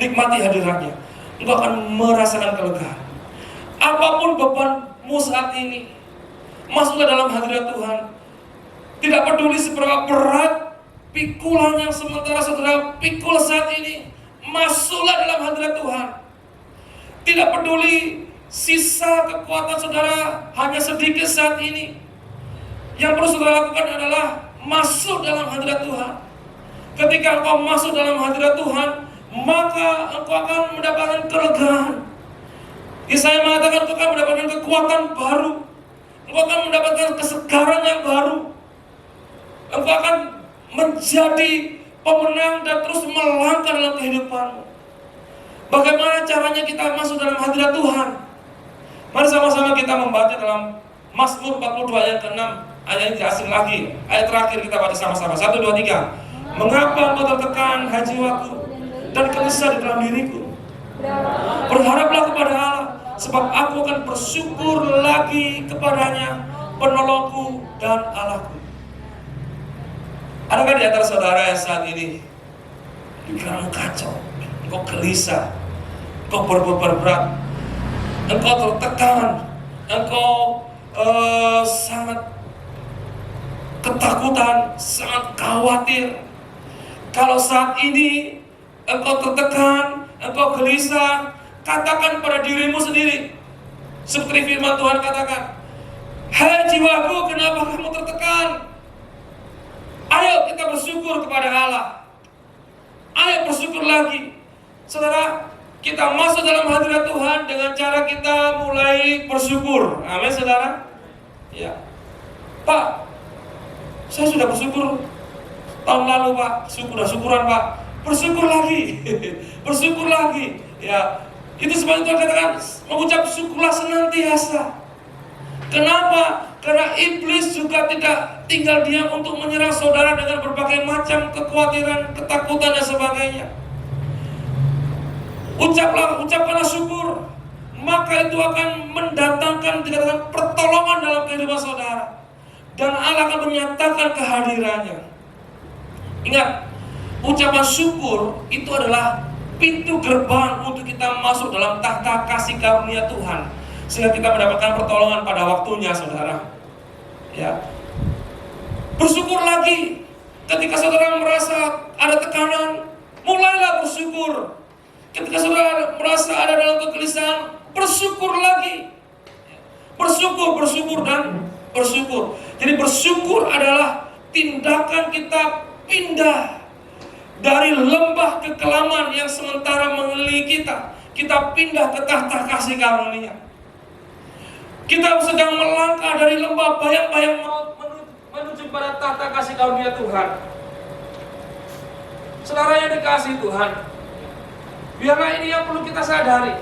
nikmati hadiratnya. Engkau akan merasakan kelegaan. Apapun bebanmu saat ini, masuklah dalam hadirat Tuhan. Tidak peduli seberapa berat pikulan yang sementara saudara pikul saat ini, masuklah dalam hadirat Tuhan. Tidak peduli sisa kekuatan saudara hanya sedikit saat ini. Yang perlu saudara lakukan adalah masuk dalam hadirat Tuhan. Ketika engkau masuk dalam hadirat Tuhan, maka engkau akan mendapatkan kelegaan. Yesaya mengatakan engkau akan mendapatkan kekuatan baru. Engkau akan mendapatkan kesegaran yang baru. Engkau akan menjadi pemenang dan terus melangkah dalam kehidupanmu. Bagaimana caranya kita masuk dalam hadirat Tuhan? Mari sama-sama kita membaca dalam Mazmur 42 ayat ke-6. Ayat ini asing lagi. Ayat terakhir kita baca sama-sama. 1, 2, 3. Mengapa engkau tertekan, hai jiwaku, dan gelisah di dalam diriku? Berharaplah kepada Allah, sebab aku akan bersyukur lagi kepadanya, penolongku dan Allahku. Adakah di antara saudara yang saat ini pikiranmu kacau, engkau gelisah, engkau berbeban berat, engkau tertekan, engkau sangat ketakutan, sangat khawatir? Kalau saat ini engkau tertekan, engkau gelisah, katakan pada dirimu sendiri, seperti firman Tuhan katakan, hai jiwaku, kenapa kamu tertekan? Ayo kita bersyukur kepada Allah. Ayo bersyukur lagi. Saudara, kita masuk dalam hadirat Tuhan dengan cara kita mulai bersyukur. Amin saudara. Ya, Pak, saya sudah bersyukur tahun lalu Pak, syukuran Pak. Bersyukur lagi. Bersyukur lagi. Ya, itu sebab Tuhan katakan mengucap syukurlah senantiasa. Kenapa? Karena iblis juga tidak tinggal diam untuk menyerang saudara dengan berbagai macam kekhawatiran, ketakutan dan sebagainya. Ucapkanlah syukur, maka itu akan mendatangkan dikatakan pertolongan dalam kehidupan saudara, dan Allah akan menyatakan kehadirannya. Ingat, ucapan syukur itu adalah pintu gerbang untuk kita masuk dalam tahta kasih karunia Tuhan, sehingga kita mendapatkan pertolongan pada waktunya, saudara. Ya, bersyukur lagi. Ketika saudara merasa ada tekanan, mulailah bersyukur. Ketika saudara merasa ada dalam kegelisahan, bersyukur lagi. Bersyukur dan bersyukur. Jadi bersyukur adalah tindakan kita pindah dari lembah kekelaman yang sementara mengelilingi kita. Kita pindah ke tahta kasih karunia. Kita sedang melangkah dari lembah bayang-bayang maut menuju pada tahta kasih karunia Tuhan. Saudara yang dikasihi Tuhan, biarlah ini yang perlu kita sadari.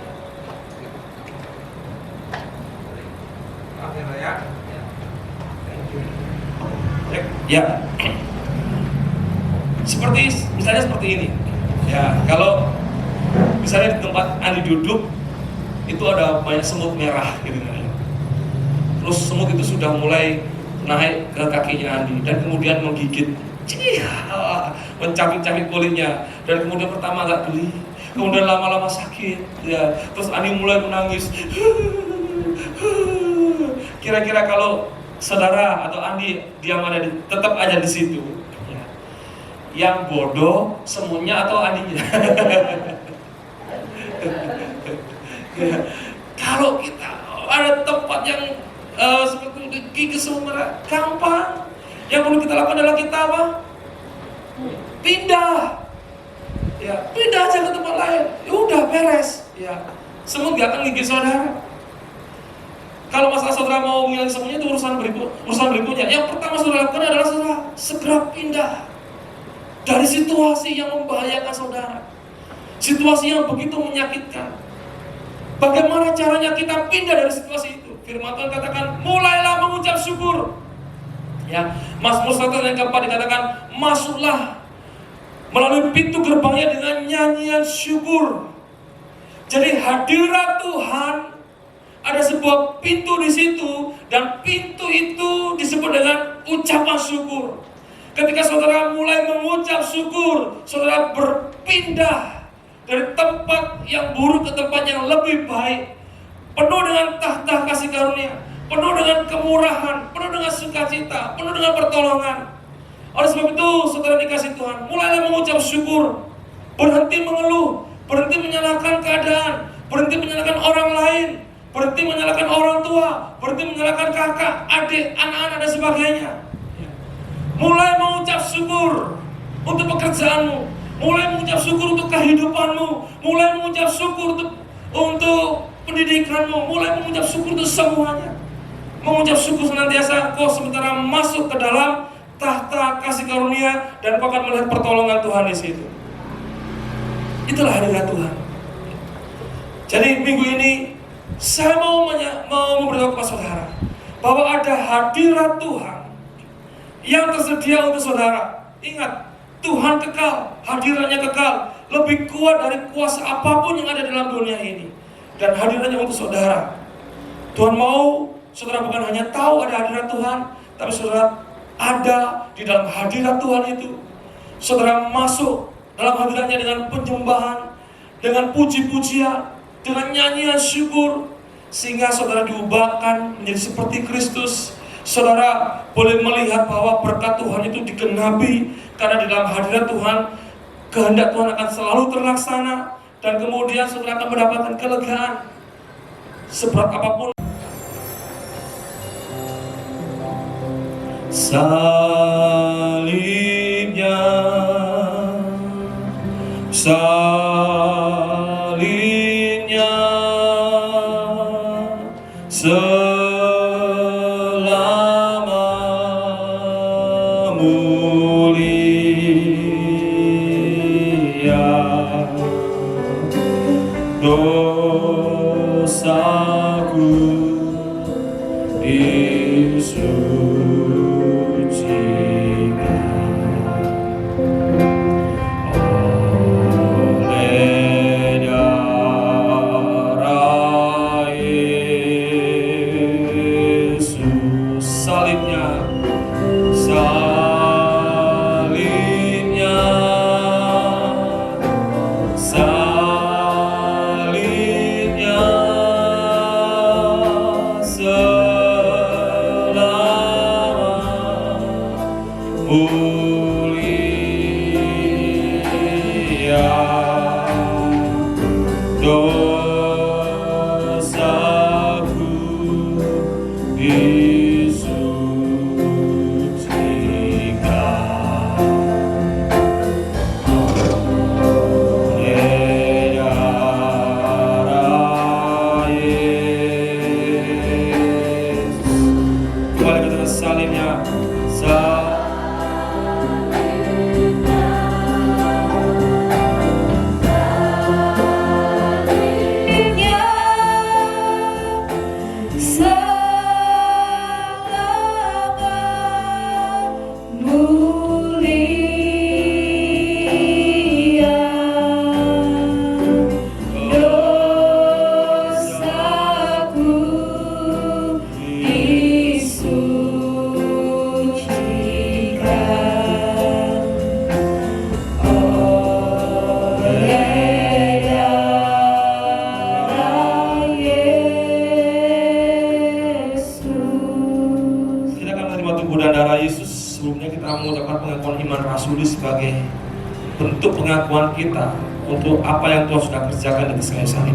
Ya, misalnya seperti ini. Ya, kalau misalnya di tempat Andi duduk itu ada banyak semut merah gitu. Terus semut itu sudah mulai naik ke kakinya Andi dan kemudian menggigit, mencabik-cabik kulitnya, dan kemudian pertama agak geli, kemudian lama-lama sakit, ya. Terus Andi mulai menangis. Kira-kira kalau saudara atau Andi diam ada tetap aja di situ, ya. Yang bodoh semutnya atau Andinya? Ya. Kalau kita ada tempat yang seperti gigi semut gampang. Yang perlu kita lakukan adalah kita apa? Pindah. Ya, pindah aja ke tempat lain. Ya udah beres. Ya, semut gak akan gigit saudara. Kalau masalah saudara mau menghilang semutnya itu urusan berikutnya. Yang pertama saudara lakukan adalah saudara segera pindah dari situasi yang membahayakan saudara, situasi yang begitu menyakitkan. Bagaimana caranya kita pindah dari situasi itu? Firman Tuhan katakan, mulailah mengucap syukur. Ya, Mazmur 100 yang keempat dikatakan, masuklah melalui pintu gerbangnya dengan nyanyian syukur. Jadi hadirat Tuhan, ada sebuah pintu di situ, dan pintu itu disebut dengan ucapan syukur. Ketika saudara mulai mengucap syukur, saudara berpindah dari tempat yang buruk ke tempat yang lebih baik, penuh dengan tahta kasih karunia, penuh dengan kemurahan, penuh dengan sukacita, penuh dengan pertolongan. Oleh sebab itu, saudara dikasih Tuhan, mulailah mengucap syukur, berhenti mengeluh, berhenti menyalahkan keadaan, berhenti menyalahkan orang lain, berhenti menyalahkan orang tua, berhenti menyalahkan kakak, adik, anak-anak dan sebagainya. Mulai mengucap syukur untuk pekerjaanmu, mulai mengucap syukur untuk kehidupanmu, mulai mengucap syukur untuk pendidikanmu, mulai mengucap syukur untuk semuanya. Mengucap syukur senantiasa, kau sementara masuk ke dalam tahta kasih karunia, dan kau akan melihat pertolongan Tuhan di situ. Itulah hadirat Tuhan. Jadi minggu ini saya mau memberitahu kepada saudara bahwa ada hadirat Tuhan yang tersedia untuk saudara. Ingat, Tuhan kekal, hadirannya kekal, lebih kuat dari kuasa apapun yang ada dalam dunia ini. Dan hadirannya untuk saudara. Tuhan mau saudara bukan hanya tahu ada hadirat Tuhan, tapi saudara ada di dalam hadirat Tuhan itu. Saudara masuk dalam hadiratnya dengan penyembahan, dengan puji-pujian, dengan nyanyian syukur, sehingga saudara diubahkan menjadi seperti Kristus. Saudara boleh melihat bahwa berkat Tuhan itu digenapi, karena di dalam hadirat Tuhan kehendak Tuhan akan selalu terlaksana, dan kemudian saudara akan mendapatkan kelegaan seberat apapun. Salibnya, salibnya, selama mulia, dosaku sebagai bentuk pengakuan kita untuk apa yang Tuhan sudah kerjakan di kayu salib.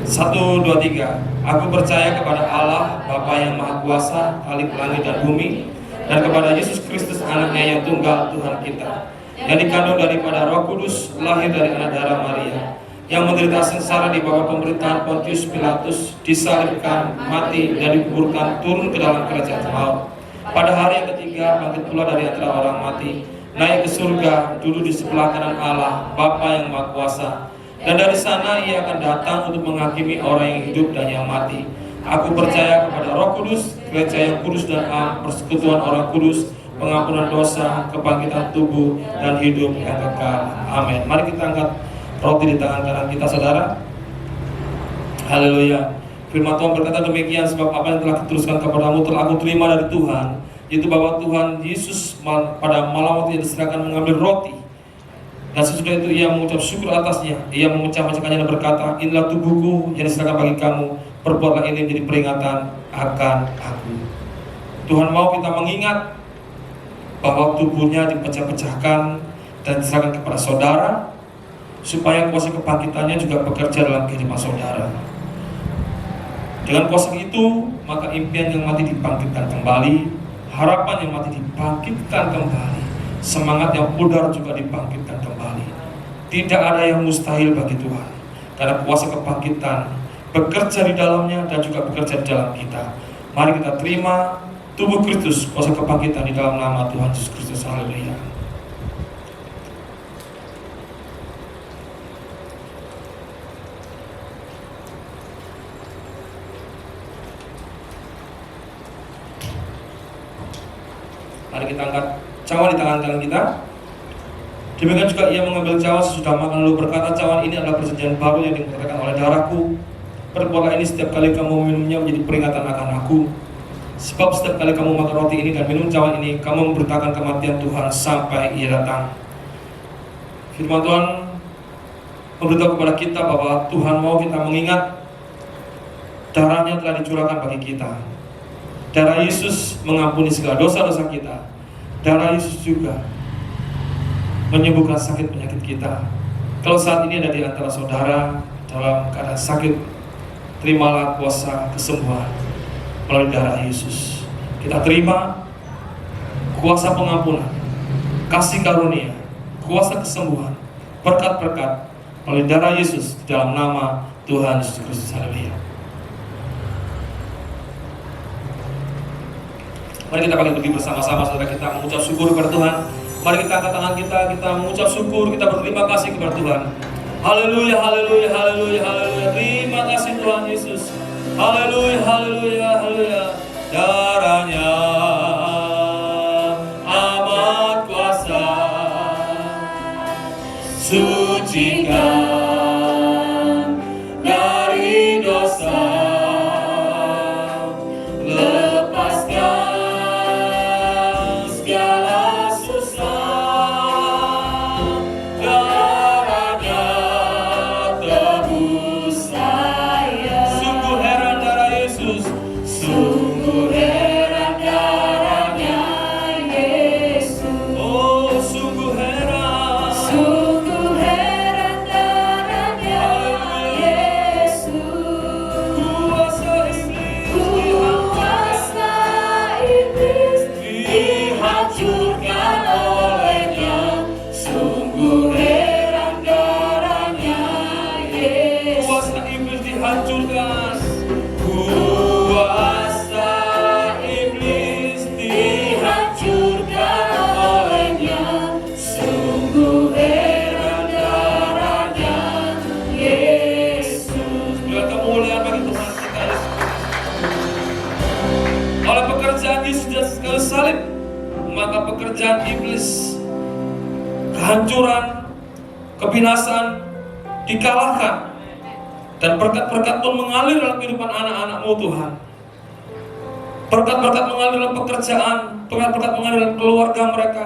1, 2, 3. Aku percaya kepada Allah Bapa yang Maha Kuasa, Khalik langit dan bumi, dan kepada Yesus Kristus anaknya yang tunggal Tuhan kita, yang dikandung daripada Roh Kudus, lahir dari anak darah Maria, yang menderita sengsara di bawah pemerintahan Pontius Pilatus, disalibkan, mati, dan dikuburkan, turun ke dalam kerajaan maut. Pada hari yang ketiga bangkit pula dari antara orang mati, naik ke surga, duduk di sebelah kanan Allah Bapa yang Maha Kuasa, dan dari sana ia akan datang untuk menghakimi orang yang hidup dan yang mati. Aku percaya kepada Roh Kudus, gereja yang kudus dan am, persekutuan orang kudus, pengampunan dosa, kebangkitan tubuh, dan hidup yang kekal. Amin. Mari kita angkat roti di tangan kanan kita, saudara. Haleluya. Firman Tuhan berkata demikian, sebab apa yang telah dituliskan kepadamu telah aku terima dari Tuhan, yaitu bahwa Tuhan Yesus pada malam waktu yang diserahkan mengambil roti, dan sesudah itu ia mengucap syukur atasnya, ia memecah-mecahkannya dan berkata, inilah tubuhku yang diserahkan bagi kamu, perbuatlah ini menjadi peringatan akan aku. Tuhan mau kita mengingat bahwa tubuhnya dipecah-pecahkan dan diserahkan kepada saudara, supaya kuasa kebangkitannya juga bekerja dalam kehidupan saudara. Dengan kuasa itu, maka impian yang mati dibangkitkan kembali, harapan yang mati dibangkitkan kembali, semangat yang pudar juga dibangkitkan kembali. Tidak ada yang mustahil bagi Tuhan, karena kuasa kebangkitan bekerja di dalamnya dan juga bekerja di dalam kita. Mari kita terima tubuh Kristus, kuasa kebangkitan di dalam nama Tuhan Yesus Kristus. Haleluya. Mari kita angkat cawan di tangan kanan kita. Demikian juga ia mengambil cawan sesudah makan, lalu berkata, cawan ini adalah perjanjian baru yang dikatakan oleh darahku. Perbuatlah ini setiap kali kamu minumnya menjadi peringatan akan aku. Sebab setiap kali kamu makan roti ini dan minum cawan ini, kamu memberitakan kematian Tuhan sampai ia datang. Firman Tuhan memberitahu kepada kita bahwa Tuhan mau kita mengingat darahnya telah dicurahkan bagi kita. Darah Yesus mengampuni segala dosa-dosa kita. Darah Yesus juga menyembuhkan sakit penyakit kita. Kalau saat ini ada di antara saudara dalam keadaan sakit, terimalah kuasa kesembuhan melalui darah Yesus. Kita terima kuasa pengampunan, kasih karunia, kuasa kesembuhan, berkat-berkat melalui darah Yesus di dalam nama Tuhan Yesus Kristus. Haleluya. Mari kita pakai berdiri bersama-sama, saudara, kita mengucap syukur kepada Tuhan. Mari kita angkat tangan kita mengucap syukur, kita berterima kasih kepada Tuhan. Haleluya, haleluya, haleluya, haleluya. Terima kasih Tuhan Yesus. Haleluya, haleluya, haleluya. Darahnya amat kuasa, sucikan dari dosa, lepaskan segala susah. Darahnya tebus saya. Sungguh heran darah Yesus, sungguh heran darahnya Yesus. Oh, sungguh heran, sungguh heran darahnya Yesus. Kuasa iblis dihancurkan olehnya. Sungguh heran darahnya Yesus. Kuasa iblis dihancurkan. Kuasa iblis dihancurkan olehnya. Sungguh heran darahnya Yesus. Bila kemuliaan bagi Tuhan kita Yesus. Oleh pekerjaan Yesus di atas kayu salib, maka pekerjaan iblis, kehancuran, kebinasaan dikalahkan, dan berkat-berkat pun mengalir dalam kehidupan anak-anak-Mu Tuhan. Berkat-berkat mengalir dalam pekerjaan, berkat-berkat mengalir dalam keluarga mereka,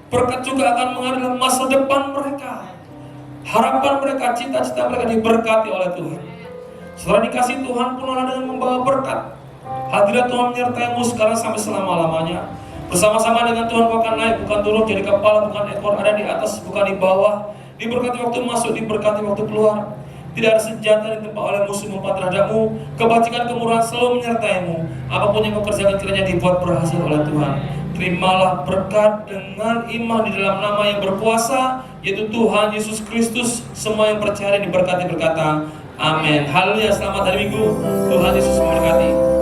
berkat juga akan mengalir dalam masa depan mereka. Harapan mereka, cita-cita mereka diberkati oleh Tuhan. Setelah dikasih Tuhan pun Allah dengan membawa berkat. Hadirat Tuhan menyertai-Mu sekarang sampai selama-lamanya. Bersama-sama dengan Tuhan kau akan naik, bukan turun, jadi kepala bukan ekor, ada di atas bukan di bawah. Diberkati waktu masuk, diberkati waktu keluar. Tidak ada senjata yang ditempa oleh musuh mempan terhadap-Mu. Kebajikan kemurahan selalu menyertai-Mu. Apapun yang kau kerjakan kiranya dibuat berhasil oleh Tuhan. Terimalah berkat dengan iman di dalam nama yang berkuasa, yaitu Tuhan Yesus Kristus. Semua yang percaya diberkati berkata amin. Haleluya, selamat hari Minggu. Tuhan Yesus memberkati.